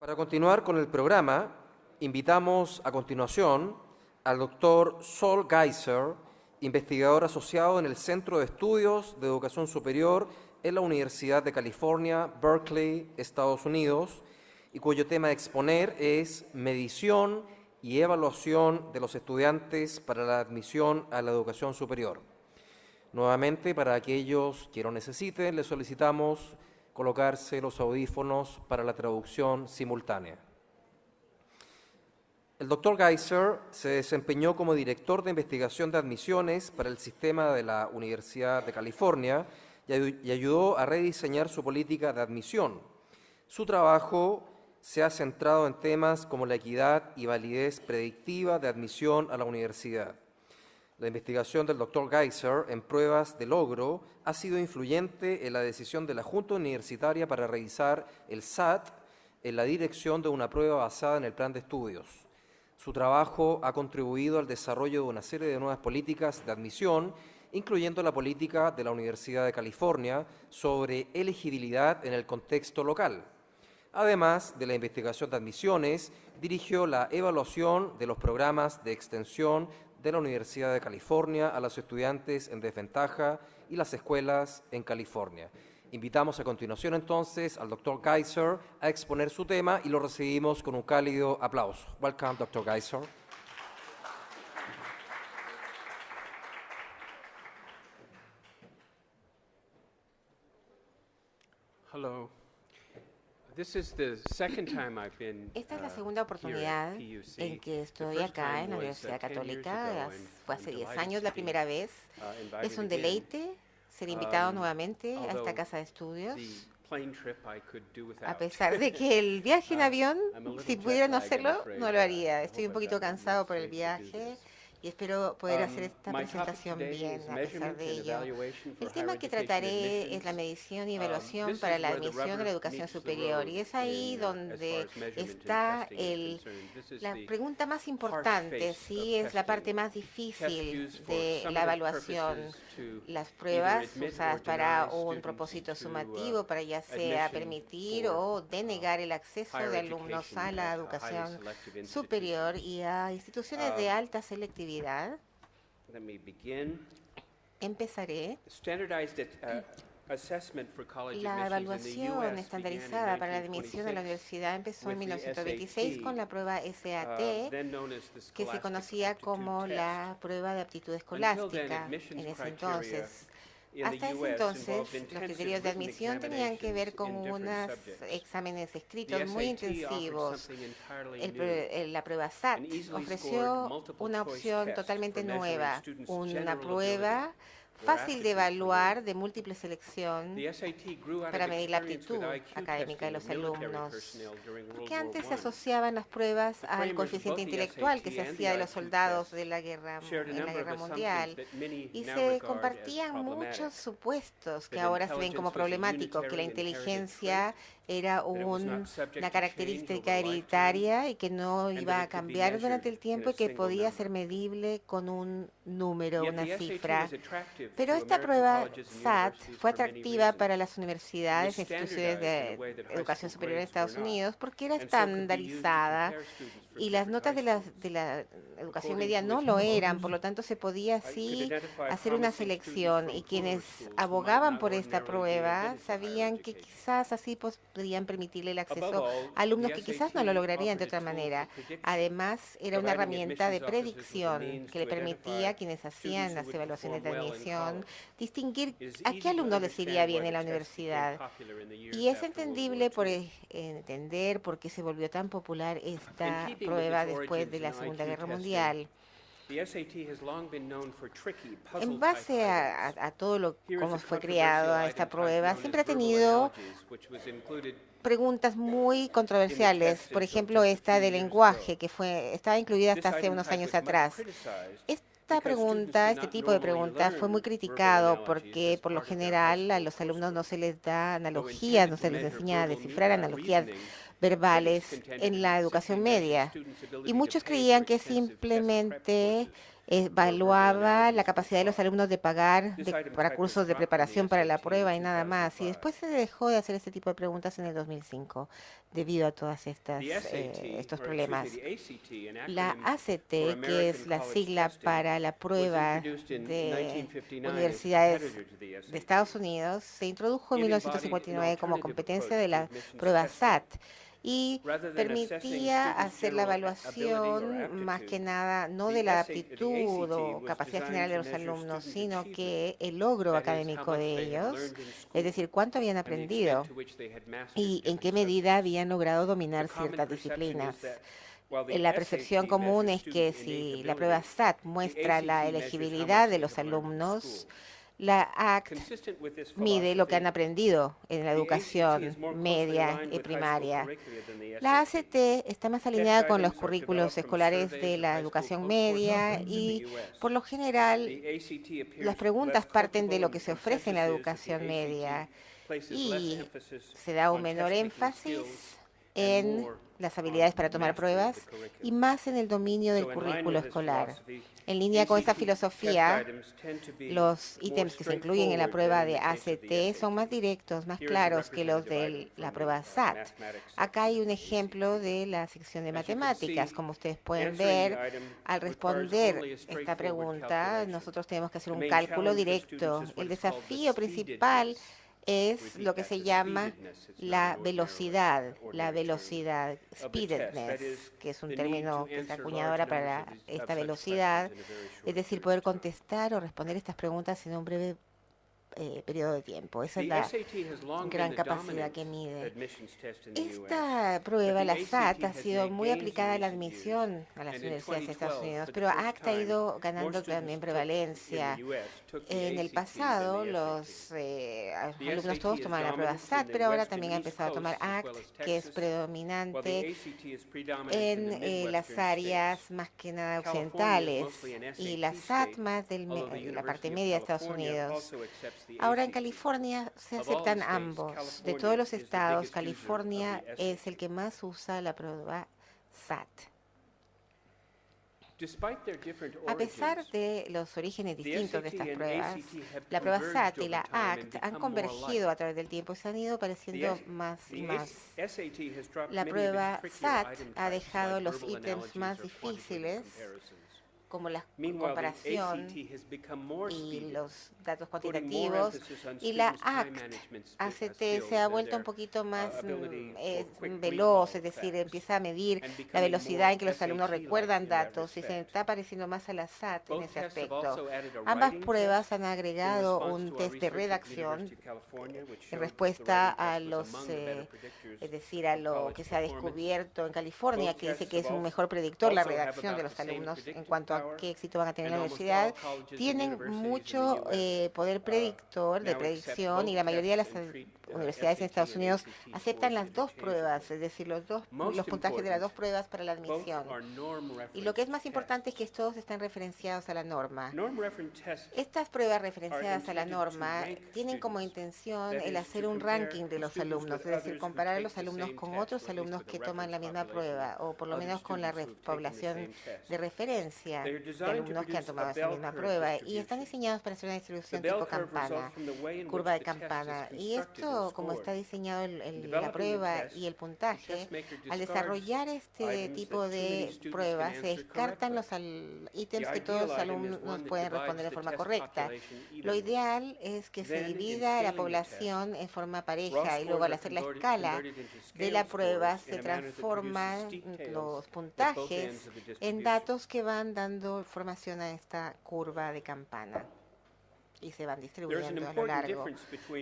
Para continuar con el programa, invitamos a continuación al doctor Saul Geiser, investigador asociado en el Centro de Estudios de Educación Superior en la Universidad de California, Berkeley, Estados Unidos, y cuyo tema a exponer es medición y evaluación de los estudiantes para la admisión a la educación superior. Nuevamente, para aquellos que lo necesiten, les solicitamos colocarse los audífonos para la traducción simultánea. El doctor Geiser se desempeñó como director de investigación de admisiones para el sistema de la Universidad de California y ayudó a rediseñar su política de admisión. Su trabajo se ha centrado en temas como la equidad y validez predictiva de admisión a la universidad. La investigación del Dr. Geiser en pruebas de logro ha sido influyente en la decisión de la Junta Universitaria para revisar el SAT en la dirección de una prueba basada en el plan de estudios. Su trabajo ha contribuido al desarrollo de una serie de nuevas políticas de admisión, incluyendo la política de la Universidad de California sobre elegibilidad en el contexto local. Además de la investigación de admisiones, dirigió la evaluación de los programas de extensión de la Universidad de California a los estudiantes en desventaja y las escuelas en California. Invitamos a continuación entonces al Dr. Geiser a exponer su tema y lo recibimos con un cálido aplauso. Welcome, Dr. Geiser. Hello. This is the second time I've been, Esta es la segunda oportunidad here at PUC. en que The estoy first acá time en la was, Universidad 10 years Católica. ago, and Fue I'm hace 10 delighted años to la be, primera vez. invited Es un again. deleite ser invitado nuevamente a esta although casa de estudios. The plane trip I could do without. A pesar de que el viaje en avión, I'm a little si jet pudiera no lagged, I'm hacerlo, afraid. no lo haría. I Estoy hope un I've poquito got enough cansado por el faith to do viaje this. y espero poder hacer esta My topic presentación today bien is a pesar measurement de and ello. evaluation for El tema higher que education trataré es la admissions. medición y evaluación This para is la where the admisión de la rubber educación meets the superior, y road es ahí in, as far donde as measurement and está testing is concerned. This is la the pregunta más hard importante, face sí, of es la parte testing. más Tests difícil used for de la summative evaluación. purposes to Las either pruebas admit usadas or para deny un students propósito to, sumativo, para ya sea admission permitir for, o denegar el acceso higher de alumnos education a la at highly educación selective superior institutions. y a instituciones de alta selectividad. Let me begin. Empezaré. Standardized assessment for college La admissions in the evaluación US estandarizada para la admisión a la 1926 universidad empezó en with the 1926 con la prueba SAT, then known as the que se Scholastic conocía Aptitude como Test. la prueba de aptitud Until then, escolástica admissions en ese criteria entonces. in the Hasta ese US entonces, involved los intensive criterios de written admisión tenían que ver con examinations in unos different subjects. exámenes The escritos muy SAT offered intensivos. something entirely La prueba SAT An easily ofreció scored multiple una choice opción test totalmente for measuring nueva, students' una general prueba ability or fácil de aptitude for evaluar learning. de múltiple selección The SAT grew out para of medir la experience with aptitud IQ académica de testing los of military alumnos, personnel during World porque antes se War I. asociaban las pruebas The al framers of coeficiente both the intelectual que SAT se and hacía the de los IQ soldados test de la shared a en la number of guerra assumptions mundial, that many y now se regard as compartían problematic. muchos supuestos que That ahora se ven como intelligence was a problemáticos, que la unitary inherited inteligencia era that it was not subject una to change característica over a lifetime, hereditaria y que no and iba that a it could be cambiar durante el measured in tiempo a y que single podía ser number. medible con un número, Yet una the SAT cifra. was attractive Pero to esta American prueba colleges and SAT universities fue for many atractiva para reasons. las universidades e instituciones de educación superior en Estados Unidos porque era And so could be used to estandarizada compare students for y las different notas high de schools. la educación According media to no its lo eran, proposals, por lo tanto se podía could así identify hacer una promising students selección from y poorer quienes schools who might abogaban not por esta ordinarily be prueba admitted to higher sabían que education. quizás así podrían permitirle el Above acceso all, a alumnos the que quizás no lo SAT lograrían de offered a otra tool manera. for prediction, Además, era una providing herramienta de admissions officers with the predicción means que le to permitía a identify quienes hacían students who las would evaluaciones de perform well in admisión college. distinguir It is a easy qué to alumno les iría understand bien why en the la test became universidad. popular in the years Y es after World War entendible por II. entender por qué se volvió tan popular esta keeping with prueba its después de origins la in Segunda IQ Guerra testing, Mundial. The SAT has long been known for tricky, En puzzle-type base items. a todo lo Here is cómo a fue controversial creada item esta type prueba, known siempre ha as verbal tenido analogies, which was included preguntas muy controversiales. test Por until ejemplo, just a esta few de years lenguaje, ago. que estaba incluida This hasta hace item unos type años was much atrás. criticized Esta because students pregunta, do este not tipo de normally preguntas fue learn muy verbal criticado analogies porque as por lo part of their high general a school los alumnos no coursework. se les da Though analogías, no intended se to les measure enseña a verbal descifrar analogías reasoning, critics verbales contended en that la it educación simply measured media. students' Y ability to muchos pay for creían que extensive test prep simplemente courses evaluaba la capacidad de los alumnos de pagar para cursos de preparación para la prueba y nada más. Y después se dejó de hacer este tipo de preguntas en el 2005 debido a todos estos problemas. La ACT, que es la sigla para la prueba de universidades de Estados Unidos, se introdujo en 1959 como competencia de la prueba SAT y permitía hacer la evaluación más que nada no de la aptitud o capacidad general de los alumnos, sino que el logro académico de ellos, es decir, cuánto habían aprendido y en qué medida habían logrado dominar ciertas disciplinas. La percepción común es que si la prueba SAT muestra la elegibilidad de los alumnos, la ACT mide lo que han aprendido en la educación media y primaria. La ACT está más alineada con los currículos escolares de la educación media y, por lo general, las preguntas parten de lo que se ofrece en la educación media y se da un menor énfasis en las habilidades para tomar pruebas y más en el dominio del currículo escolar. En línea con esta filosofía, los ítems que se incluyen en la prueba de ACT son más directos, más claros que los de la prueba SAT. Acá hay un ejemplo de la sección de matemáticas. Como ustedes pueden ver, al responder esta pregunta, nosotros tenemos que hacer un cálculo directo. El desafío principal es lo que se llama la velocidad, speededness, que es un término que se acuñado ahora para esta velocidad, es decir, poder contestar o responder estas preguntas en un breve periodo de tiempo. Esa es la gran capacidad que mide. Esta prueba, la SAT, ha sido muy aplicada a la admisión a las universidades de Estados Unidos, pero ACT ha ido ganando también prevalencia. En el pasado, los alumnos todos tomaban la prueba SAT, pero ahora también ha empezado a tomar ACT, que es predominante en las áreas más que nada occidentales, y la SAT más de la parte media de Estados Unidos. Ahora en California se aceptan ambos. De todos los estados, California es el que más usa la prueba SAT. A pesar de los orígenes distintos de estas pruebas, la prueba SAT y la ACT han convergido a través del tiempo y se han ido pareciendo más y más. La prueba SAT ha dejado los ítems más difíciles, como la comparación y los datos cuantitativos, y la ACT se ha vuelto un poquito más veloz, es decir, empieza a medir la velocidad en que los alumnos recuerdan datos y se está pareciendo más a la SAT en ese aspecto. Ambas pruebas han agregado un test de redacción en respuesta a es decir, a lo que se ha descubierto en California, que dice que es un mejor predictor la redacción de los alumnos en cuanto a qué éxito van a tener en la universidad. Tienen mucho poder predictor, de predicción, y la mayoría de las universidades en Estados Unidos aceptan las dos pruebas, es decir, los puntajes de las dos pruebas para la admisión. Y lo que es más importante es que todos están referenciados a la norma. Estas pruebas referenciadas a la norma tienen como intención el hacer un ranking de los alumnos, es decir, comparar a los alumnos con otros alumnos que toman la misma prueba, o por lo menos con la población de referencia de alumnos que han tomado esa misma prueba. Y están diseñados para hacer una distribución tipo campana, curva de campana. Y esto, como está diseñado la prueba y el puntaje, al desarrollar este tipo de pruebas, se descartan los ítems que todos los alumnos pueden responder de forma correcta. Lo ideal es que se divida la población en forma pareja y luego al hacer la escala de la prueba se transforman los puntajes en datos que van dando información a esta curva de campana y se van distribuyendo a lo largo.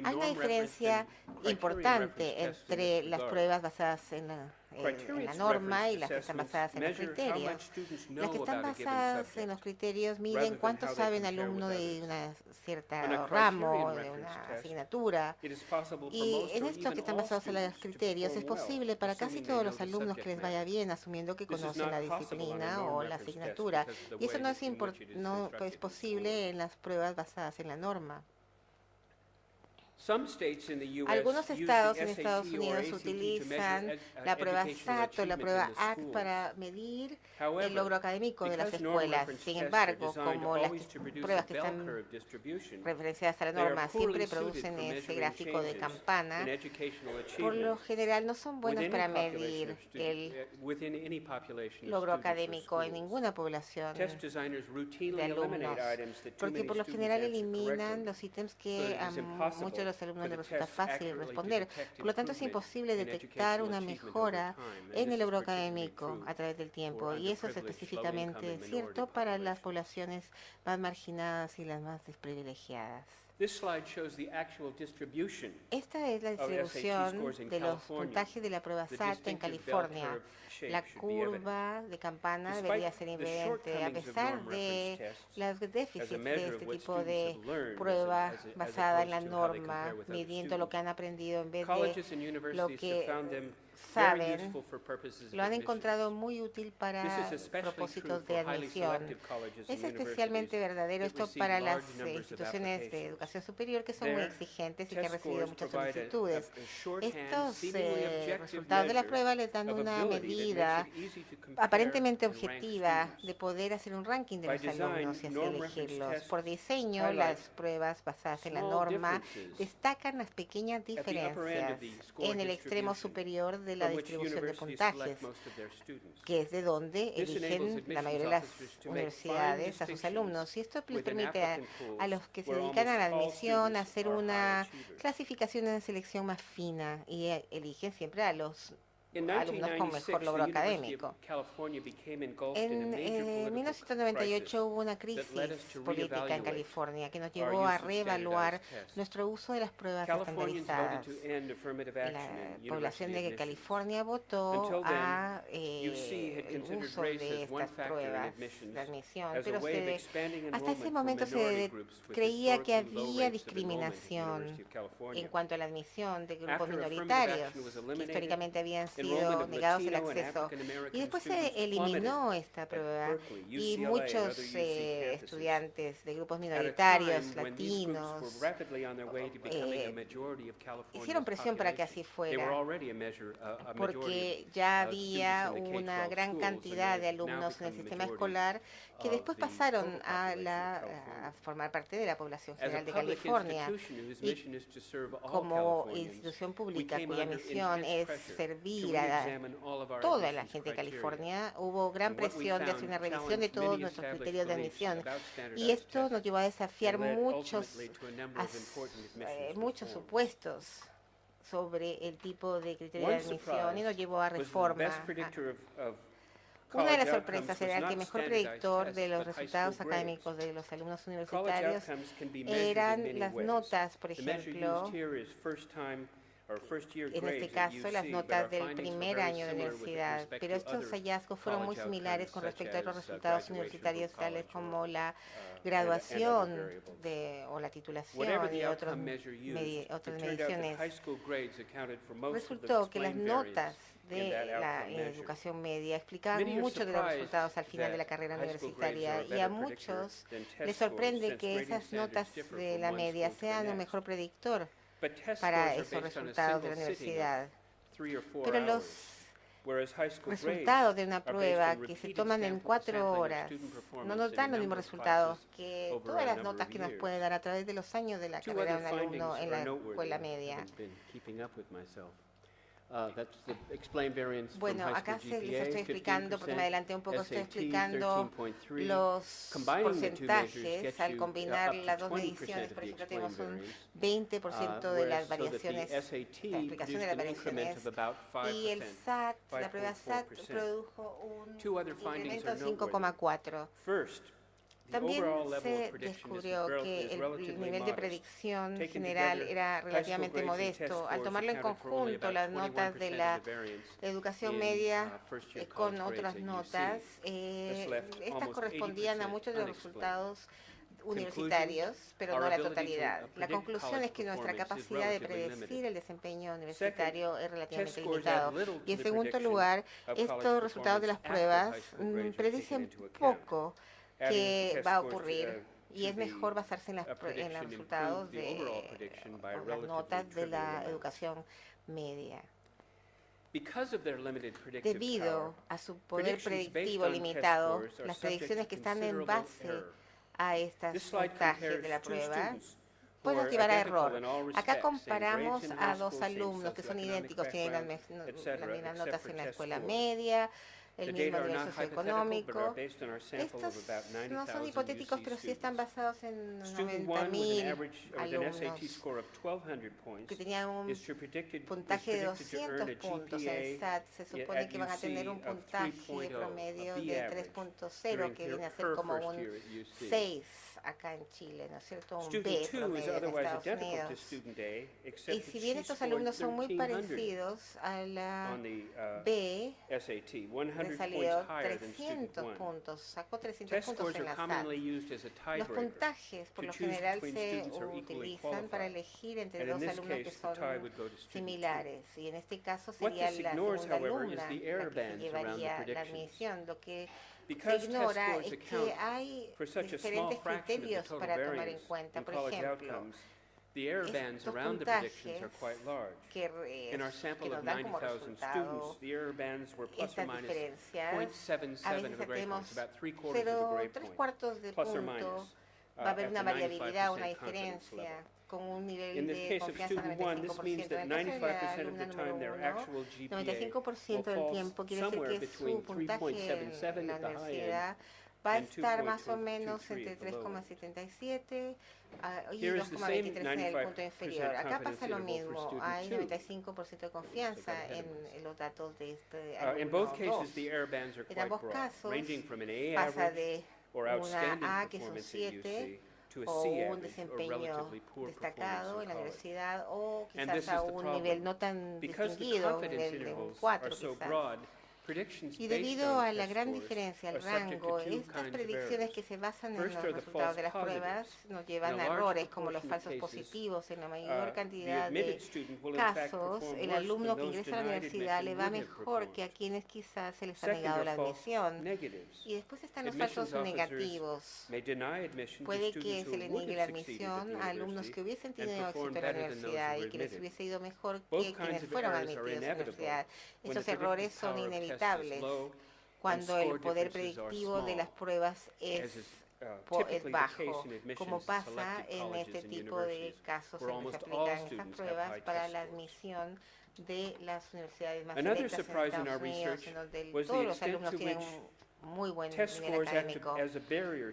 Hay una diferencia importante entre las pruebas basadas en la norma y las que están basadas en los criterios. Las que están basadas en los criterios miden cuánto sabe un alumno de una cierta ramo, de una asignatura. Y en estos que están basados en los criterios es posible para casi todos los alumnos que les vaya bien, asumiendo que conocen la disciplina o la asignatura. Y eso no es posible en las pruebas basadas en la norma. Algunos estados en Estados Unidos utilizan la prueba SAT o la prueba ACT para medir el logro académico de las escuelas. Sin embargo, como las pruebas que están referenciadas a la norma siempre producen ese gráfico de campana, por lo general no son buenos para medir el logro académico en ninguna población de alumnos, porque por lo general eliminan los ítems que a muchos de los alumnos les resulta fácil responder. Por lo tanto, es imposible detectar una mejora en el logro académico a través del tiempo, y eso es específicamente cierto para las poblaciones más marginadas y las más desprivilegiadas. Esta es la distribución de los puntajes de la prueba SAT en California. La curva de campana debería ser invidente, a pesar de los déficits de este tipo de prueba basada en la norma, midiendo lo que han aprendido en vez de lo que saben. Lo han encontrado muy útil para propósitos de admisión. Es especialmente verdadero esto para las instituciones de educación superior, que son muy exigentes y que han recibido muchas solicitudes. Estos resultados de la prueba les dan una medida aparentemente objetiva de poder hacer un ranking de los alumnos y así elegirlos. Por diseño, las pruebas basadas en la norma destacan las pequeñas diferencias en el extremo superior de la distribución de puntajes, que es de donde eligen la mayoría de las universidades a sus alumnos. Y esto les permite a los que se dedican a la admisión hacer una clasificación de selección más fina, y eligen siempre a los alumnos con mejor logro académico. En 1998 hubo una crisis política en California que nos llevó a reevaluar nuestro uso de las pruebas estandarizadas. La población de California votó a el uso de estas pruebas de admisión, pero hasta ese momento se creía que había discriminación en cuanto a la admisión de grupos minoritarios que históricamente habían sido negados el acceso, y después se eliminó esta prueba, y muchos estudiantes de grupos minoritarios, latinos, hicieron presión para que así fuera, porque ya había una gran cantidad de alumnos en el sistema escolar que después pasaron a formar parte de la población general de California. Y como institución pública cuya misión es servir a toda la gente de California, hubo gran presión de hacer una revisión de todos nuestros criterios de admisión, y esto nos llevó a desafiar muchos supuestos sobre el tipo de criterio de admisión, y nos llevó a reforma. Una de las sorpresas era que el mejor predictor de los resultados académicos de los alumnos universitarios eran las notas, por ejemplo, en este caso las notas del primer año de universidad, pero estos hallazgos fueron muy similares con respecto a los resultados universitarios, tales como la graduación o la titulación y otras mediciones. Resultó que las notas de la educación media explicaban mucho de los resultados al final de la carrera universitaria, y a muchos les sorprende que esas notas de la media sean un mejor predictor para esos resultados de la universidad. Pero los resultados de una prueba que se toman en 4 horas no nos dan los mismos resultados que todas las notas que nos puede dar a través de los años de la carrera de un alumno en la escuela media. Bueno, acá les estoy explicando, porque me adelanté un poco, estoy explicando los porcentajes al combinar las dos mediciones. Por ejemplo, tenemos un 20% de las variaciones, la explicación de las variaciones, y el SAT, la prueba SAT, produjo un incremento de 5,4. También se descubrió que el nivel de predicción general era relativamente modesto. Al tomarlo en conjunto, las notas de la educación media con otras notas, estas correspondían a muchos de los resultados universitarios, pero no a la totalidad. La conclusión es que nuestra capacidad de predecir el desempeño universitario es relativamente limitado. Y en segundo lugar, estos resultados de las pruebas predicen poco que va a ocurrir y es mejor basarse en los resultados o las notas de la educación media. Debido a su poder predictivo limitado, las predicciones que están en base a estos puntajes de la prueba pueden llevar a error. Acá comparamos a dos alumnos que son idénticos, tienen las mismas notas en la escuela media, el mismo nivel socioeconómico. Estos no son hipotéticos, pero sí están basados en 90.000 alumnos que tenían un puntaje de 200 puntos. En el SAT se supone que van a tener un puntaje promedio de 3.0, que viene a ser como un 6 acá en Chile, ¿no es cierto? Un B promedio en Estados Unidos. Y si bien estos alumnos son muy parecidos a la B, le salió 300 puntos, sacó 300 puntos en la SAT. Los puntajes por lo general se utilizan para elegir entre dos alumnos que son similares, y en este caso sería la segunda alumna la que se llevaría la admisión. Lo que se ignora es que hay diferentes criterios para tomar en cuenta. Por ejemplo, estos puntajes que nos dan como resultado estas diferencias, a veces tenemos 0,3 de punto, va a haber una variabilidad, una diferencia, con un nivel de confianza de 95%. En el caso de la alumna número 1, 95% del tiempo quiere decir que su puntaje en la universidad va a estar más o menos entre 3,77 y 2,23 en el punto inferior. Acá pasa lo mismo, hay 95% de confianza en los datos de este alumno 2. En ambos casos pasa de una A, que son 7, o un desempeño destacado en la universidad, o quizás a un nivel no tan distinguido, de un 4 quizás. Y debido a la gran diferencia, al rango, estas predicciones que se basan en los resultados de las pruebas nos llevan a errores como los falsos positivos. En la mayor cantidad de casos, el alumno que ingresa a la universidad le va mejor que a quienes quizás se les ha negado la admisión. Y después están los falsos negativos. Puede que se le niegue la admisión a alumnos que hubiesen tenido éxito en la universidad y que les hubiese ido mejor que quienes fueron admitidos a la universidad. Estos errores son inevitables cuando el poder predictivo de las pruebas es bajo, como pasa en este tipo de casos en que se aplican estas pruebas para la admisión de las universidades más selectas en Estados Unidos, en donde todos los alumnos tienen un muy buen nivel académico.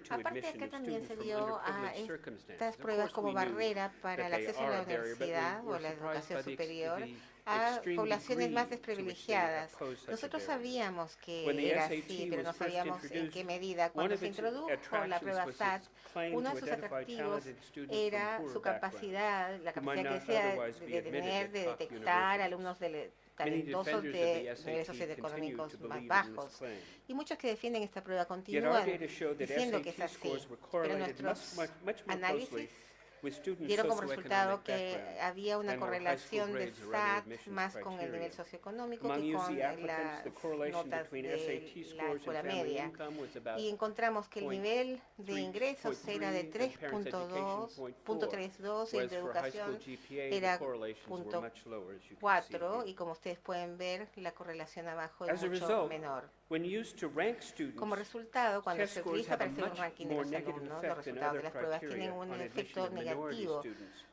Aparte, acá también se dio a estas pruebas como barrera para el acceso a la universidad o a la educación superior a poblaciones más desprivilegiadas. Nosotros sabíamos que era así, pero no sabíamos en qué medida. Cuando se introdujo la prueba SAT, uno de sus atractivos era su capacidad, la capacidad que decía de detectar alumnos talentosos de niveles socioeconómicos más bajos. Y muchos que defienden esta prueba continúan diciendo que es así, pero nuestros análisis dieron como resultado que había una correlación del SAT más con el nivel socioeconómico que con las notas de la escuela media. Y encontramos que el nivel de ingresos era de 3.32 y el de educación era 0.4, y como ustedes pueden ver, la correlación abajo es mucho menor. Como resultado, cuando se utiliza para hacer un ranking de los alumnos, los resultados de las pruebas tienen un efecto negativo,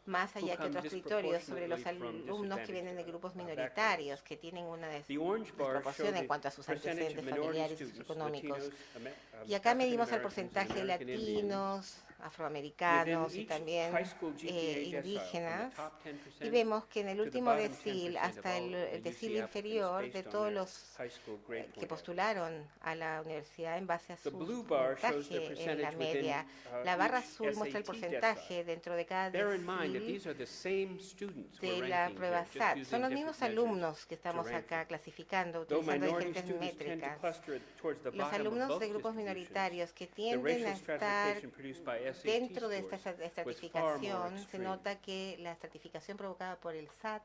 más allá que otros criterios sobre los alumnos que vienen de grupos minoritarios, que tienen una desproporción en cuanto a sus antecedentes familiares y socioeconómicos. Y acá medimos el porcentaje de latinos, afroamericanos y también indígenas, y vemos que en el último decil hasta el decil inferior de todos los que postularon a la universidad en base a su puntaje en la media, la barra azul muestra el porcentaje dentro de cada decil de la prueba SAT. Son los mismos alumnos que estamos acá clasificando utilizando diferentes métricas. Los alumnos de grupos minoritarios que tienden a estar dentro de esta estratificación, se nota que la estratificación provocada por el SAT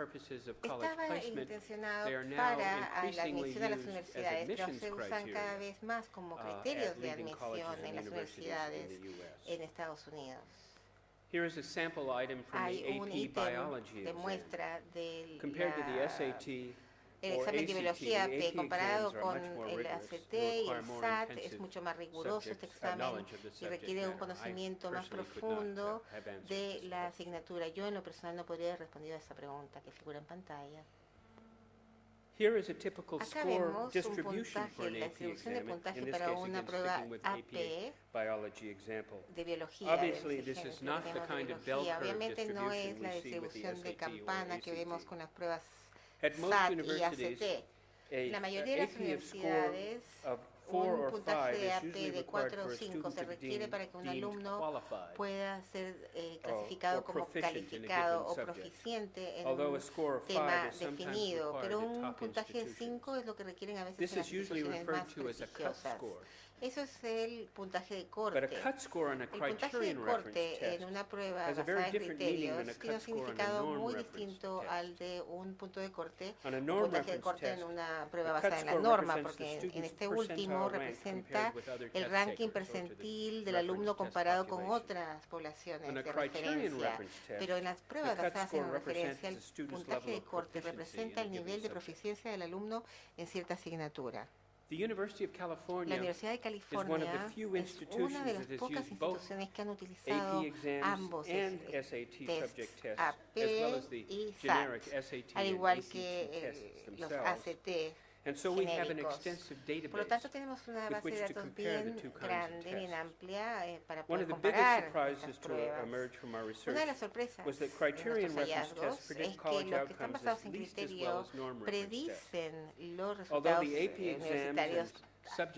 purposes of college estaba placement, intencionado they are now para la increasingly admisión a las used as universidades, pero admissions se usan cada criteria vez más como at criterios de leading colleges admisión en and las universities in universidades the U.S. en Estados Unidos. Here is a sample item from Hay the un AP ítem Biology de exam. muestra de Compared to the la SAT, El examen de biología AP comparado con el ACT y el SAT es mucho más riguroso este examen y requiere un conocimiento más profundo de la asignatura. Yo en lo personal no podría haber respondido a esa pregunta que figura en pantalla. Acá vemos un puntaje, la distribución de puntaje para una prueba AP de biología. Obviamente no es la distribución de campana que vemos con las pruebas SAT y ACT. La mayoría de las universidades, un puntaje de AP de 4 o 5 se requiere para que un alumno pueda ser clasificado como calificado o proficiente en un tema definido, pero un puntaje de 5 es lo que requieren a veces en las instituciones más prestigiosas. Eso es el puntaje de corte. El puntaje de corte en una prueba basada en criterios tiene un significado muy distinto al de un punto de corte, un puntaje de corte en una prueba basada en la norma, porque en este último representa el ranking percentil del alumno comparado con otras poblaciones de referencia. Pero en las pruebas basadas en referencia, el puntaje de corte representa el nivel de proficiencia del alumno en cierta asignatura. La Universidad de California es una de las pocas instituciones que han utilizado ambos tests, AP y SAT, al igual que los ACT genéricos. Por lo tanto, tenemos una base de datos bien grande, bien amplia para poder comparar estas pruebas. Una de las sorpresas de nuestros hallazgos es que los que están basados en criterio predicen los resultados universitarios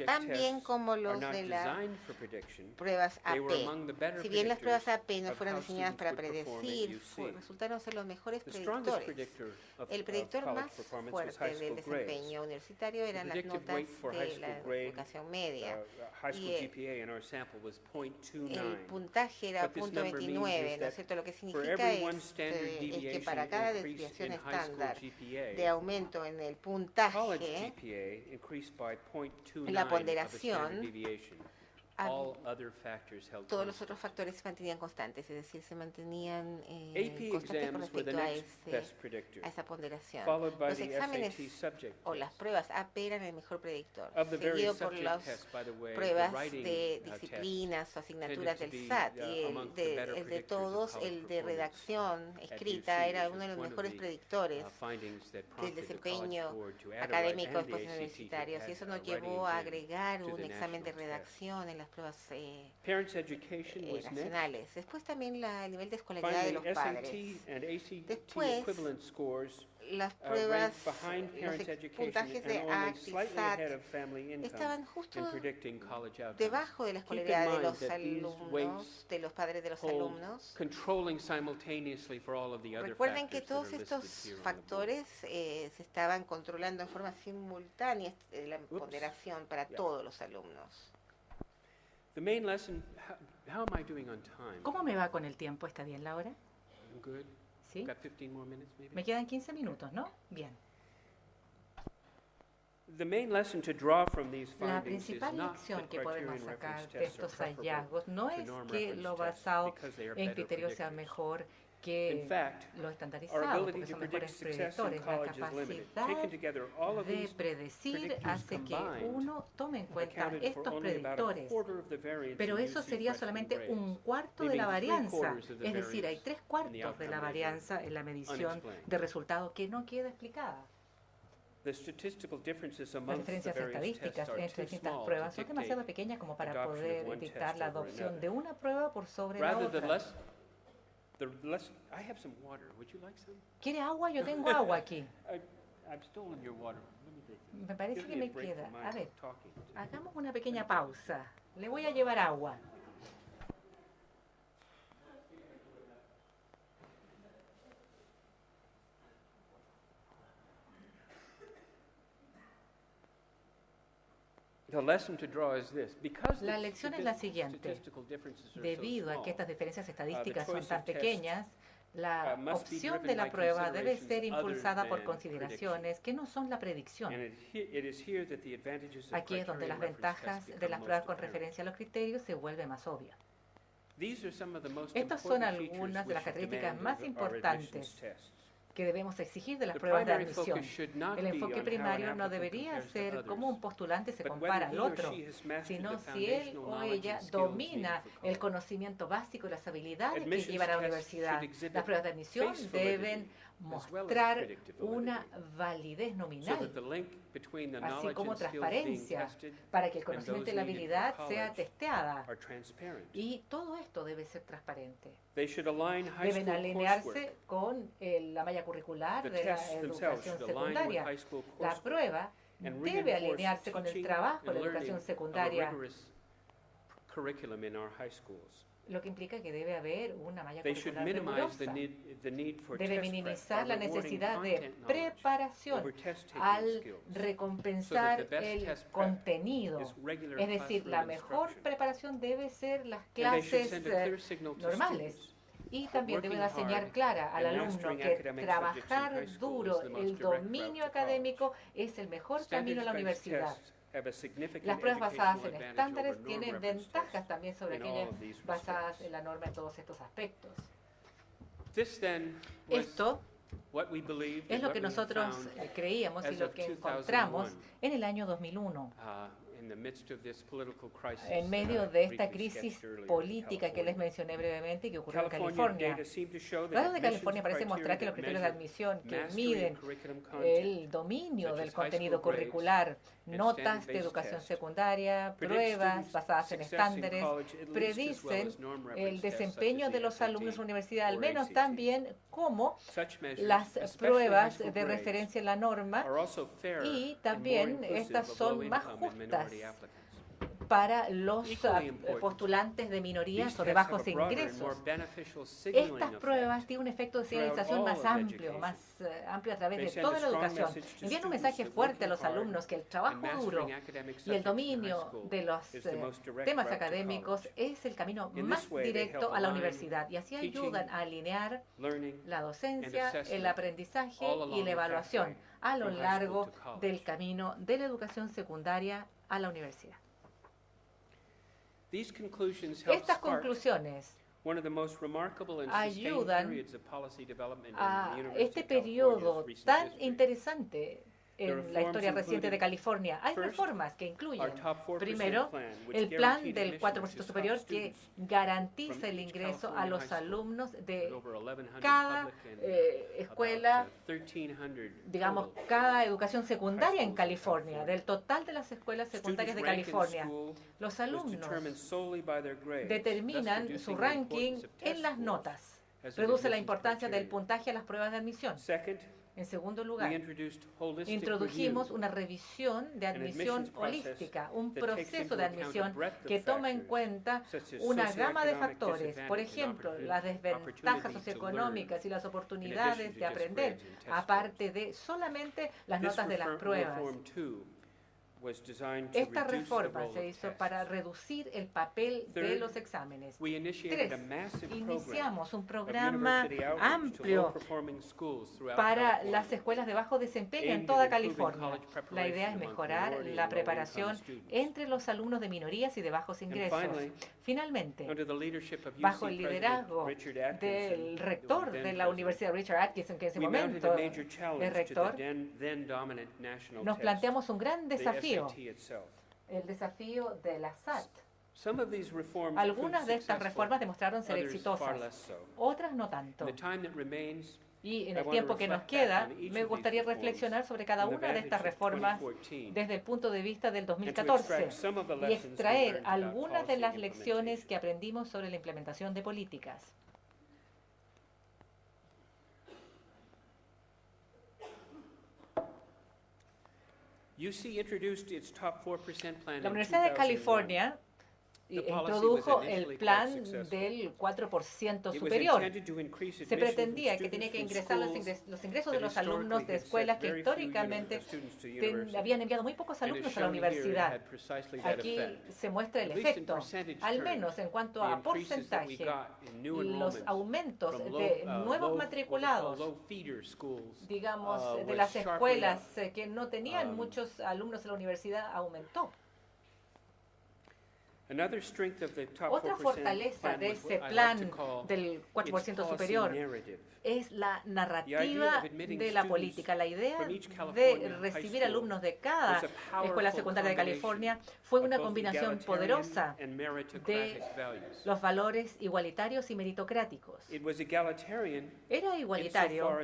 tan bien como los de las pruebas AP. Si bien las pruebas AP no fueron diseñadas para predecir, resultaron ser los mejores predictores. El predictor más fuerte del desempeño universitario eran las notas de la educación media. Y el puntaje era .29, ¿no es cierto? Lo que significa es que para cada desviación estándar de aumento en el puntaje, en la ponderación, todos los otros factores se mantenían constantes, es decir, se mantenían constantes con respecto a esa ponderación. Los exámenes o las pruebas AP eran el mejor predictor, seguido por las pruebas de disciplinas o asignaturas del SAT, y el de todos, el de redacción escrita, era uno de los mejores predictores del desempeño académico después de universitarios, y eso nos llevó a agregar un examen de redacción en las pruebas nacionales. Después también el nivel de escolaridad de los padres. Después, las pruebas, los puntajes de ACT y SAT estaban justo debajo de la escolaridad de los alumnos, de los padres de los alumnos. Recuerden que todos estos factores se estaban controlando en forma simultánea la ponderación para todos los alumnos. ¿Cómo me va con el tiempo? ¿Está bien la hora? ¿Sí? Me quedan 15 minutos, ¿no? Bien. La principal lección que podemos sacar de estos hallazgos no es que lo basado en criterios sea mejor que lo estandarizado, porque son mejores predictores. La capacidad de predecir hace que uno tome en cuenta estos predictores, pero eso sería solamente un cuarto de la varianza, es decir, hay 3/4 de la varianza en la medición de resultados que no queda explicada. Las diferencias estadísticas entre distintas pruebas son demasiado pequeñas como para poder dictar la adopción de una prueba por sobre la otra. ¿Quiere agua? Yo tengo agua aquí. Me parece que me queda. A ver, hagamos una pequeña pausa. Le voy a llevar agua. La lección es la siguiente. Debido a que estas diferencias estadísticas son tan pequeñas, la opción de la prueba debe ser impulsada por consideraciones que no son la predicción. Aquí es donde las ventajas de las pruebas con referencia a los criterios se vuelven más obvias. Estas son algunas de las características más importantes que debemos exigir de las pruebas de admisión. El enfoque primario no debería ser cómo un postulante se compara al otro, sino si él o ella domina el conocimiento básico y las habilidades que llevan a la universidad. Las pruebas de admisión deben mostrar una validez nominal, así como transparencia, para que el conocimiento y la habilidad sea testeada. Y todo esto debe ser transparente. Deben alinearse con la malla curricular de la educación secundaria. La prueba debe alinearse con el trabajo de la educación secundaria, lo que implica que debe haber una malla curricular rigurosa. Debe minimizar la necesidad de preparación al recompensar el contenido. Es decir, la mejor preparación debe ser las clases normales. Y también debe una señal clara al alumno que trabajar duro, el dominio académico es el mejor camino a la universidad. Las pruebas basadas en estándares tienen ventajas también sobre aquellas basadas en la norma en todos estos aspectos. Esto es lo que nosotros creíamos y lo que encontramos en el año 2001. En medio de esta crisis política que les mencioné brevemente y que ocurrió en California. Los datos de California parecen mostrar que los criterios de admisión que miden el dominio del contenido curricular, notas de educación secundaria, pruebas basadas en estándares, predicen el desempeño de los alumnos en la universidad, al menos tan bien como las pruebas de referencia en la norma, y también estas son más justas para los postulantes de minorías o de bajos ingresos. Estas pruebas tienen un efecto de señalización más amplio a través de toda la educación. Envían un mensaje fuerte a los alumnos que el trabajo duro y el dominio de los temas académicos es el camino más directo a la universidad, y así ayudan a alinear la docencia, el aprendizaje y la evaluación a lo largo del camino de la educación secundaria a la universidad. Estas conclusiones ayudan a este periodo tan interesante en la historia reciente de California. Hay reformas que incluyen, primero, el plan del 4% superior que garantiza el ingreso a los alumnos de cada escuela, digamos, cada educación secundaria en California. Del total de las escuelas secundarias de California, los alumnos determinan su ranking en las notas. Reduce la importancia del puntaje a las pruebas de admisión. En segundo lugar, introdujimos una revisión de admisión holística, un proceso de admisión que toma en cuenta una gama de factores, por ejemplo, las desventajas socioeconómicas y las oportunidades de aprender, aparte de solamente las notas de las pruebas. Esta reforma se hizo para reducir el papel de los exámenes. 3. Iniciamos un programa amplio para las escuelas de bajo desempeño en toda California. La idea es mejorar la preparación entre los alumnos de minorías y de bajos ingresos. Finalmente, bajo el liderazgo del rector de la Universidad Richard Atkinson, que en ese momento es rector, nos planteamos un gran desafío, el desafío de la SAT. Algunas de estas reformas demostraron ser exitosas, otras no tanto. Y en el tiempo que nos queda, me gustaría reflexionar sobre cada una de estas reformas desde el punto de vista del 2014 y extraer algunas de las lecciones que aprendimos sobre la implementación de políticas. La Universidad de California introdujo el plan del 4% superior. Se pretendía que tenía que ingresar los ingresos de los alumnos de escuelas que históricamente habían enviado muy pocos alumnos a la universidad. Aquí se muestra el efecto, al menos en cuanto a porcentaje. Los aumentos de nuevos matriculados, digamos, de las escuelas que no tenían muchos alumnos en la universidad, aumentó. Otra fortaleza de ese plan del 4% superior es la narrativa de la política. La idea de recibir alumnos de cada escuela secundaria de California fue una combinación poderosa de los valores igualitarios y meritocráticos. Era igualitario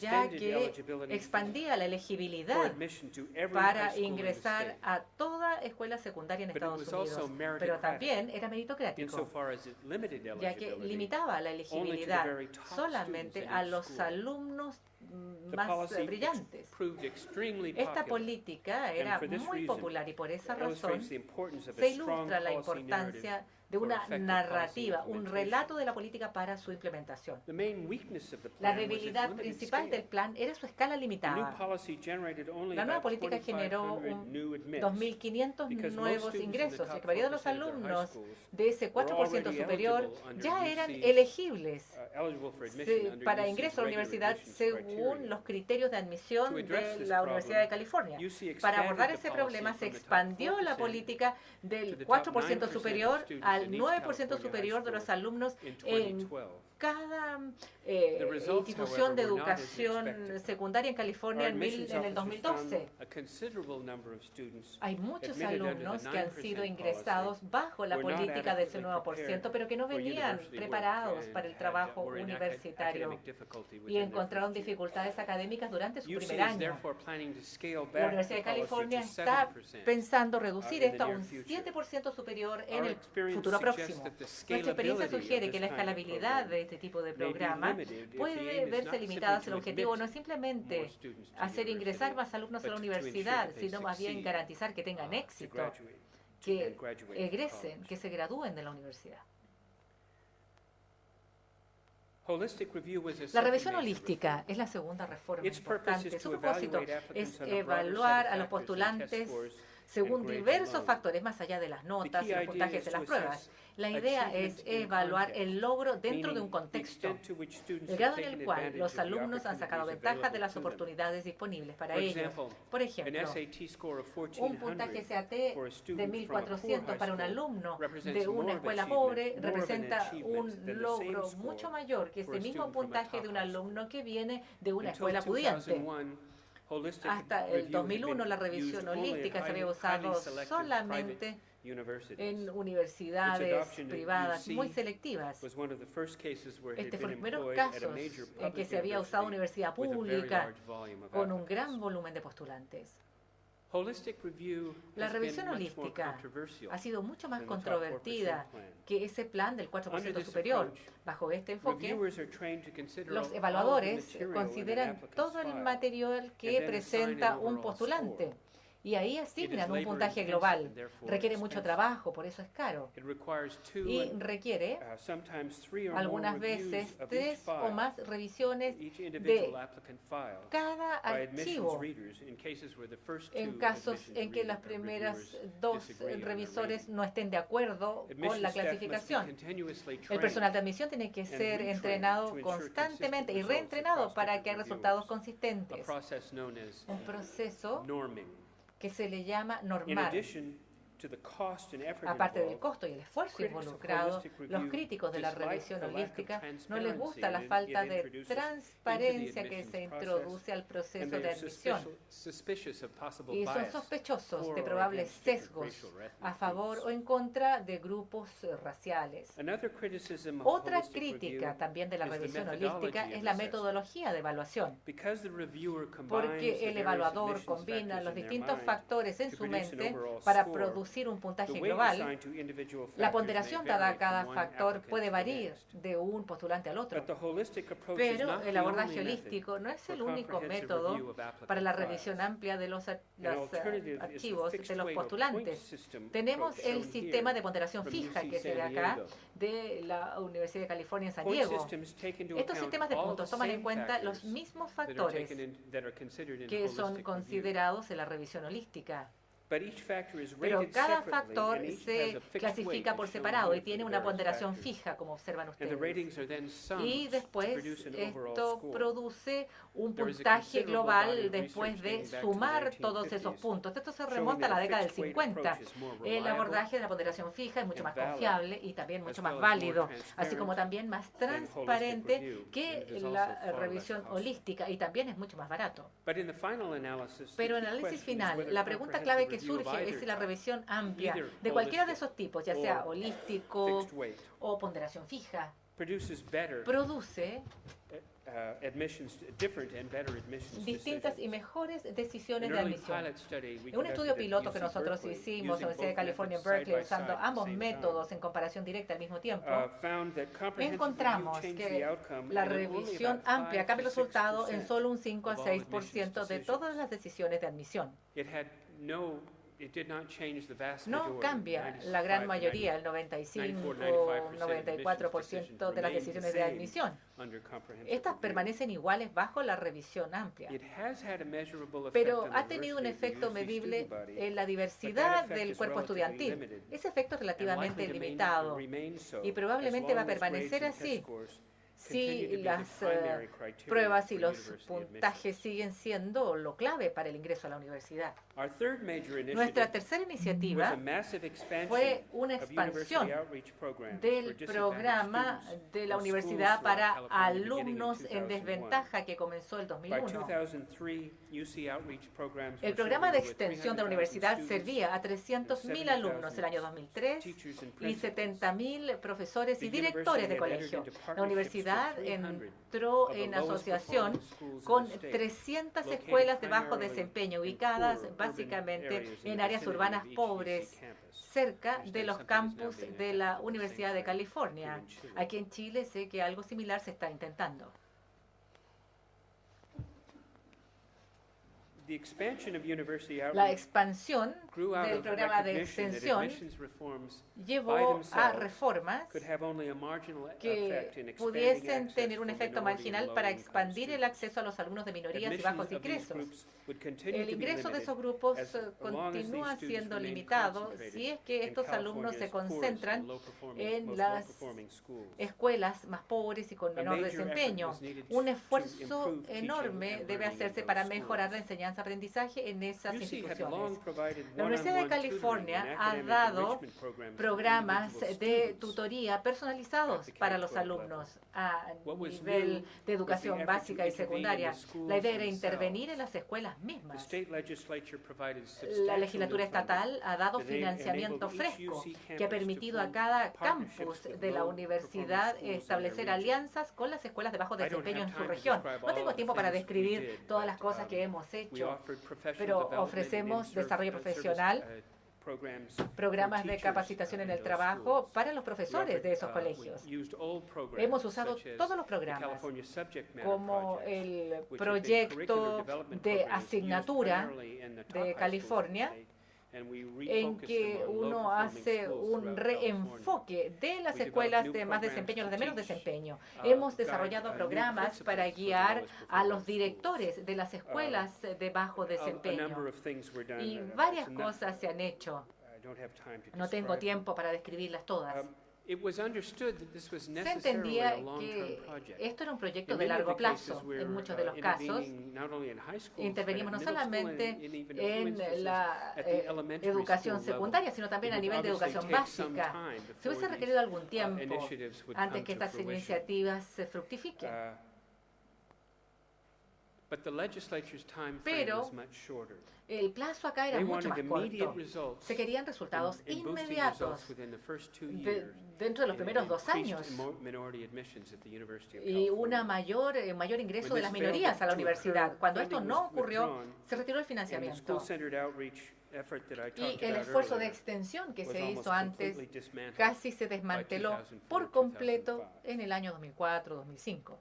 ya que expandía la elegibilidad para ingresar a toda escuela secundaria en Estados Unidos, pero también era meritocrático, ya que limitaba la elegibilidad solamente a los alumnos más brillantes. Esta política era muy popular y por esa razón se ilustra la importancia de una narrativa, un relato de la política para su implementación. La debilidad principal del plan era su escala limitada. La nueva política generó 2.500 nuevos ingresos. La mayoría de los alumnos de ese 4% superior ya eran elegibles para ingreso a la universidad según los criterios de admisión de la Universidad de California. Para abordar ese problema se expandió la política del 4% superior al 9% superior de los alumnos en cada institución de educación secundaria en California en el 2012. Hay muchos alumnos que han sido ingresados bajo la política de ese 9%, pero que no venían preparados para el trabajo universitario y encontraron dificultades académicas durante su primer año. La Universidad de California está pensando reducir esto a un 7% superior en el futuro próximo. Nuestra experiencia sugiere que la escalabilidad de este tipo de programa puede verse limitada si el objetivo no es simplemente hacer ingresar más alumnos a la universidad, sino más bien garantizar que tengan éxito, que egresen, que se gradúen de la universidad. La revisión holística es la segunda reforma importante. Su propósito es evaluar a los postulantes según diversos factores, más allá de las notas y los puntajes de las pruebas. La idea es evaluar el logro dentro de un contexto, el grado en el cual los alumnos han sacado ventaja de las oportunidades disponibles para ellos. Por ejemplo, un puntaje SAT de 1.400 para un alumno de una escuela pobre representa un logro mucho mayor que ese mismo puntaje de un alumno que viene de una escuela pudiente. Hasta el 2001, la revisión holística se había usado solamente en universidades privadas muy selectivas. Este fue uno de los primeros casos en que se había usado universidad pública con un gran volumen de postulantes. La revisión holística ha sido mucho más controvertida que ese plan del 4% superior. Bajo este enfoque, los evaluadores consideran todo el material que presenta un postulante y ahí asignan un puntaje global. Requiere mucho trabajo, por eso es caro. Y requiere algunas veces 3 o más revisiones de cada archivo en casos en que las primeras 2 revisores no estén de acuerdo con la clasificación. El personal de admisión tiene que ser entrenado constantemente y reentrenado para que haya resultados consistentes. Un proceso que se le llama normar. Aparte del costo y el esfuerzo involucrado, los críticos de la revisión holística no les gusta la falta de transparencia que se introduce al proceso de admisión y son sospechosos de probables sesgos a favor o en contra de grupos raciales. Otra crítica también de la revisión holística es la metodología de evaluación, porque el evaluador combina los distintos factores en su mente para producir un puntaje global. La ponderación dada a cada factor puede variar de un postulante al otro, pero el abordaje holístico no es el único método para la revisión amplia de los archivos de los postulantes. Tenemos el sistema de ponderación fija que se ve acá de la Universidad de California en San Diego. Estos sistemas de puntos toman en cuenta los mismos factores que son considerados en la revisión holística. Pero cada factor se clasifica por separado y tiene una ponderación fija, como observan ustedes. Y después esto produce un puntaje global después de sumar todos esos puntos. Esto se remonta a la década del 50. El abordaje de la ponderación fija es mucho más confiable y también mucho más válido, así como también más transparente que la revisión holística y también es mucho más barato. Pero en el análisis final, la pregunta clave que surge es si la revisión amplia de cualquiera de esos tipos, ya sea holístico o ponderación fija, produce distintas y mejores decisiones de admisión. En un estudio piloto que nosotros hicimos en la Universidad de California en Berkeley, usando ambos métodos en comparación directa al mismo tiempo, encontramos que la revisión amplia cambia el resultado en solo un 5 a 6% de todas las decisiones de admisión. No cambia la gran mayoría, el 95 o 94% de las decisiones de admisión. Estas permanecen iguales bajo la revisión amplia. Pero ha tenido un efecto medible en la diversidad del cuerpo estudiantil. Ese efecto es relativamente limitado y probablemente va a permanecer así si las pruebas y los puntajes siguen siendo lo clave para el ingreso a la universidad. Nuestra tercera iniciativa fue una expansión del programa de la universidad para alumnos en desventaja que comenzó el 2001. El programa de extensión de la universidad servía a 300.000 alumnos el año 2003 y 70.000 profesores y directores de colegio. La universidad entró en asociación con 300 escuelas de bajo desempeño ubicadas básicamente en áreas urbanas pobres, cerca de los campus de la Universidad de California. Aquí en Chile sé que algo similar se está intentando. La expansión del programa de extensión llevó a reformas que pudiesen tener un efecto marginal para expandir el acceso a los alumnos de minorías y bajos ingresos. El ingreso de esos grupos continúa siendo limitado si es que estos alumnos se concentran en las escuelas más pobres y con menor desempeño. Un esfuerzo enorme debe hacerse para mejorar la enseñanza-aprendizaje en esas instituciones. La Universidad de California ha dado programas de tutoría personalizados para los alumnos a nivel de educación básica y secundaria. La idea era intervenir en las escuelas mismas. La legislatura estatal ha dado financiamiento fresco que ha permitido a cada campus de la universidad establecer alianzas con las escuelas de bajo desempeño en su región. No tengo tiempo para describir todas las cosas que hemos hecho, pero ofrecemos desarrollo profesional, programas de capacitación en el trabajo para los profesores de esos colegios. Hemos usado todos los programas, como el proyecto de asignatura de California, en que uno hace un reenfoque de las escuelas de más desempeño a las de menos desempeño. Hemos desarrollado programas para guiar a los directores de las escuelas de bajo desempeño. Y varias cosas se han hecho. No tengo tiempo para describirlas todas. Se entendía que esto era un proyecto de largo plazo. En muchos de los casos, intervenimos no solamente en la educación secundaria, sino también a nivel de educación básica. Se hubiese requerido algún tiempo antes que estas iniciativas se fructifiquen. Pero el plazo acá era mucho más corto. Se querían resultados inmediatos dentro de los primeros 2 años y un mayor ingreso de las minorías a la universidad. Cuando esto no ocurrió, se retiró el financiamiento. Y el esfuerzo de extensión que se hizo antes casi se desmanteló por completo en el año 2004-2005.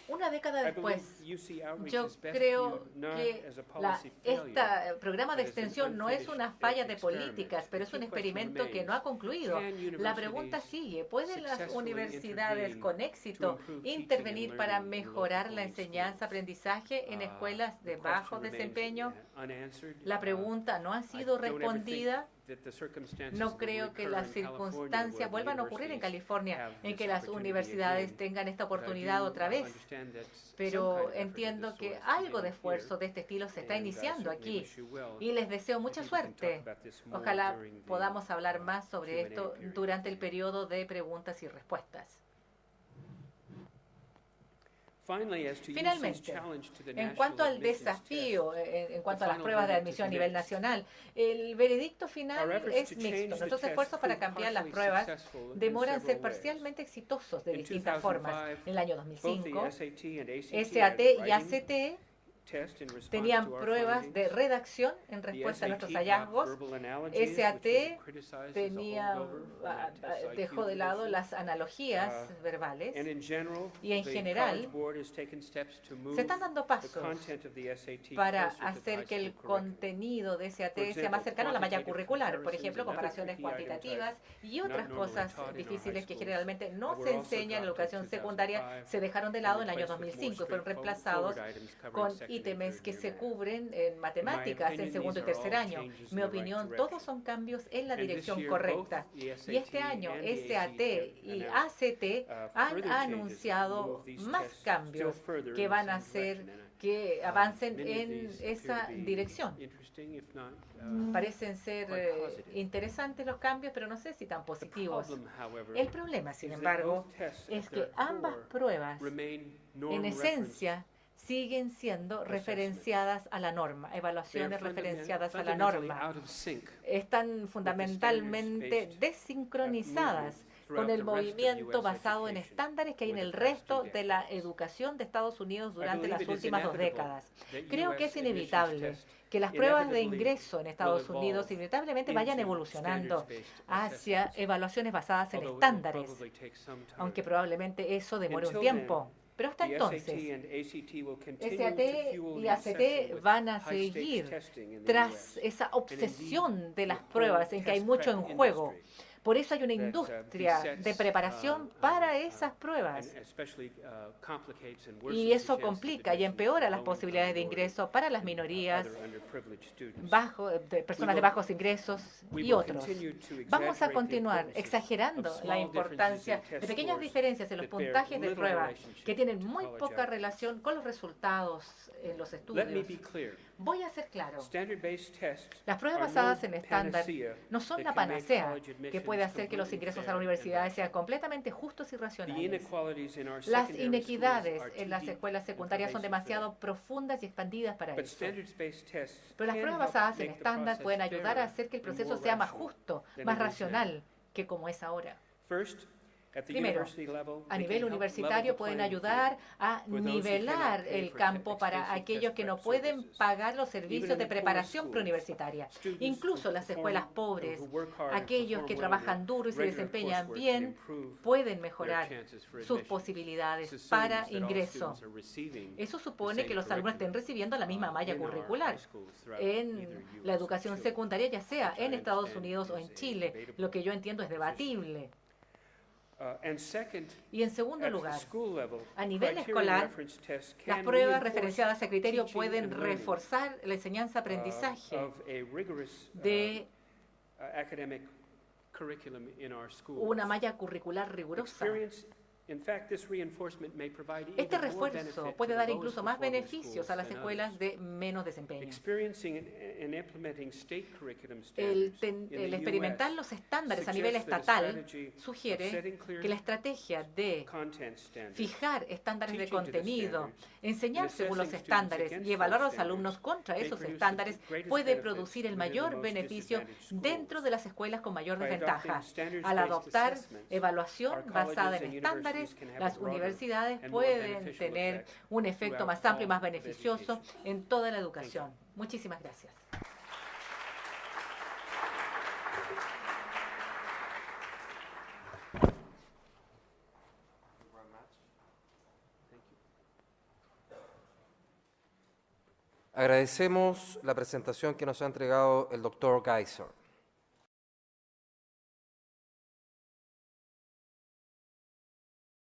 Una década I believe después, UC outreach yo is best creo viewed not que as a policy este failure, programa de but as an extensión no es una unfinished falla de experiment. políticas, pero es The un key question experimento que no ha concluido. can La pregunta universities sigue, ¿pueden las successfully universidades intervene con to éxito improve teaching and intervenir para learning in mejorar la local-only enseñanza-aprendizaje en escuelas The de bajo question desempeño? remains unanswered. La pregunta no ha I sido don't ever think respondida. that the circumstances No that creo que recur las in California circunstancias where vuelvan a ocurrir en universities California, have en this que las opportunity universidades again, tengan esta but I oportunidad do, otra vez. understand that some Pero kind of effort of entiendo this que sort is algo de beginning esfuerzo here, de este estilo se está and I iniciando certainly aquí. wish you well. Y les deseo mucha Maybe we can talk suerte. about this more Ojalá during the, podamos hablar más sobre Q&A esto period. durante el periodo de preguntas y respuestas. Finally, as to UC's Finalmente, challenge to the en national cuanto al admissions desafío, test, en cuanto a las final pruebas de verdict is admisión a nivel mixed. nacional, el veredicto final Our efforts es to mixto. change the Nuestros test esfuerzos para proved cambiar las partially pruebas successful in demoran ser several ways. parcialmente exitosos de In distintas formas. 2005, En el año both the 2005, SAT and SAT y writing ACT test in response tenían to our pruebas de findings. redacción en The respuesta a nuestros SAT hallazgos. dropped verbal analogies, which SAT we criticized as a tenía, holdover from that test's IQ dejó de lado division. las analogías verbales. And in general, Y en the general, College Board has taken steps to move se están dando the pasos content of the SAT para closer to the hacer high que el school curriculum. contenido de SAT For sea example, más cercano a la malla quantitative curricular, por comparisons ejemplo, and other comparaciones tricky items cuantitativas y not otras normally cosas taught in our difíciles high que schools generalmente no were se also enseñan en la dropped in educación secundaria, 2005 se dejaron de lado en el año and replaced with 2005 y fueron more reemplazados straightforward items covering con second and ítems third que year se math. cubren en matemáticas en opinion, segundo y these are tercer all año. changes in Mi the right opinión, direction. todos son cambios en la And this dirección year, correcta. both the Y este SAT año, and the SAT y announced, ACT han further changes that anunciado move these más tests cambios still further que in the van a same hacer direction. que avancen Many of en these appear esa to be dirección. interesting, if not, Parecen ser quite positive. interesantes los cambios, pero no sé si tan The positivos. problem, however, El problema, sin is that embargo, both tests es at que their ambas core pruebas, remain en norm-referenced. esencia, siguen siendo referenciadas a la norma, They are evaluaciones referenciadas a la fundamentally norma. out of sync Están fundamentalmente standards-based, desincronizadas throughout con el the rest of movimiento US basado en education estándares que hay en over el the past resto two de la decades. educación de Estados Unidos I durante believe las it is últimas 2 inevitable décadas. that Creo que US es inevitable admissions que las tests pruebas de inevitably ingreso en Estados will Unidos evolve inevitablemente vayan into evolucionando standards-based hacia assessments, evaluaciones basadas en although it will estándares, probably take some time. aunque probablemente eso demore un Until tiempo. Pero hasta The entonces, SAT and ACT will continue SAT to fuel y the ACT obsession with van a high-stakes seguir testing in the tras US. esa obsesión de las the whole pruebas en que hay test mucho en prep juego. industry Por eso hay una that, industria de besets, preparación para esas pruebas. and especially, complicates and Y worsens the eso chances of complica y admission empeora for las low-income posibilidades de minorities ingreso para las and minorías, other underprivileged students. de personas de will- bajos ingresos We y will otros. continue to Vamos a exaggerate the continuar importance of exagerando la small importancia differences in de test pequeñas scores diferencias en los that bear puntajes de little prueba relationship que tienen to muy college poca outcomes. relación con los resultados en los Let me estudios. be clear. Voy a ser claro. Standard-based tests Las pruebas are basadas no en estándar panacea no son that la can make panacea college que admissions puede hacer que los completely ingresos a fair la and universidad rational. sean completamente justos y The racionales. inequalities in our Las secondary inequidades schools are en too las deep escuelas and secundarias son pervasive for that. demasiado profundas y expandidas para But eso. standards-based tests Pero las can pruebas help basadas en make the estándar process pueden ayudar a fairer hacer que el and proceso more sea más rational justo, than más it is now. racional que como es ahora. First, at the Primero, university level, a they nivel can help universitario level the pueden playing ayudar field a for those who nivelar cannot pay el for campo para extensive aquellos test que no prep pueden services. pagar los Even servicios in de the poorest preparación schools, preuniversitaria. students Incluso who las escuelas pobres, who work hard and aquellos que perform well in trabajan their duro y se regular desempeñan coursework bien, can improve pueden their mejorar chances for sus admission. posibilidades This assumes para that all ingreso. students are receiving Eso the supone same que los alumnos estén curriculum, recibiendo la misma malla in our curricular high schools throughout en either la US or educación Chile, secundaria, ya sea which I en Estados understand Unidos o is en a Chile. debatable Lo que yo entiendo es position. debatible. And second, Y en segundo at the lugar, school level, a nivel criterion escolar, reference tests las can pruebas reinforce referenciadas a criterio teaching pueden and learning, reforzar la enseñanza-aprendizaje of a rigorous de academic curriculum in our schools. una malla curricular rigurosa. Experience, in fact, this reinforcement may provide Este even more refuerzo benefit puede to dar the incluso lowest más performing beneficios a schools las than escuelas others. de menos desempeño. Experiencing and implementing state curriculum El, standards in the el experimentar US los estándares a nivel suggests that a estatal strategy of sugiere setting clear que la estrategia de content standards, fijar estándares de teaching to the contenido, standards, enseñar and según los assessing students estándares against y evaluar a los those alumnos standards contra may esos produce the estándares greatest puede benefits producir el within the mayor most beneficio disadvantaged dentro schools. de las escuelas con mayor By desventaja. adopting standards-based Al adoptar assessments, evaluación our basada colleges en and estándares, universities can have a las broader universidades and more pueden beneficial tener effect un efecto throughout más amplio y más all of beneficioso education. en toda la educación. Muchísimas gracias. Thank you. Agradecemos la presentación que nos ha entregado el doctor Geiser.